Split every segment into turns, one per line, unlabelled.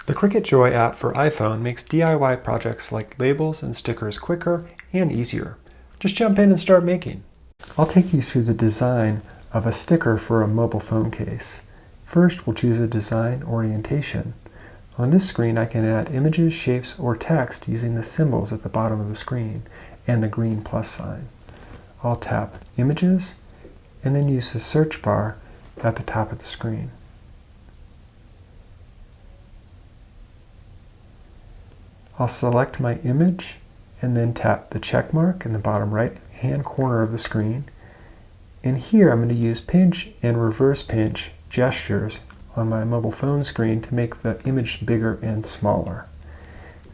The Cricut Joy app for iPhone makes DIY projects like labels and stickers quicker and easier. Just jump in and start making. I'll take you through the design of a sticker for a mobile phone case. First, we'll choose a design orientation. On this screen, I can add images, shapes, or text using the symbols at the bottom of the screen and the green plus sign. I'll tap Images and then use the search bar at the top of the screen. I'll select my image and then tap the check mark in the bottom right hand corner of the screen. And here I'm going to use pinch and reverse pinch gestures on my mobile phone screen to make the image bigger and smaller.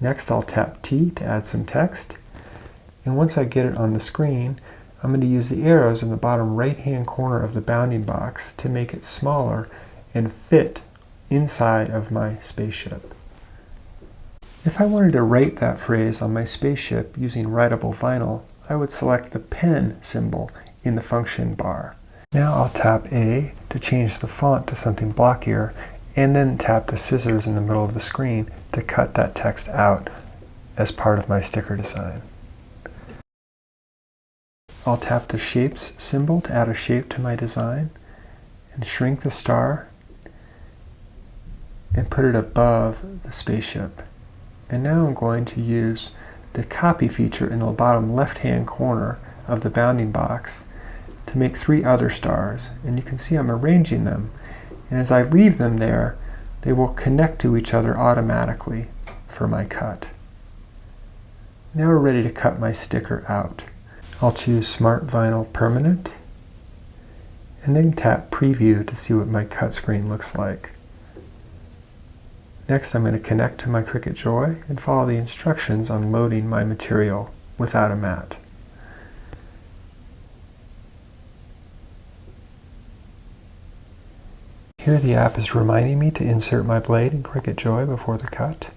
Next, I'll tap T to add some text. And once I get it on the screen, I'm going to use the arrows in the bottom right-hand corner of the bounding box to make it smaller and fit inside of my spaceship. If I wanted to write that phrase on my spaceship using writable vinyl, I would select the pen symbol in the function bar. Now I'll tap A to change the font to something blockier, and then tap the scissors in the middle of the screen to cut that text out as part of my sticker design. I'll tap the Shapes symbol to add a shape to my design, and shrink the star, and put it above the spaceship. And now I'm going to use the copy feature in the bottom left-hand corner of the bounding box to make 3 other stars. And you can see I'm arranging them. And as I leave them there, they will connect to each other automatically for my cut. Now we're ready to cut my sticker out. I'll choose Smart Vinyl Permanent, and then tap Preview to see what my cut screen looks like. Next, I'm going to connect to my Cricut Joy and follow the instructions on loading my material without a mat. Here the app is reminding me to insert my blade in Cricut Joy before the cut.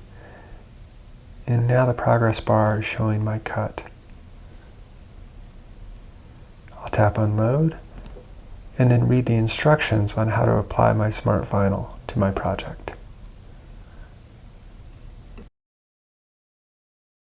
And now the progress bar is showing my cut. I'll tap Unload and then read the instructions on how to apply my smart vinyl to my project.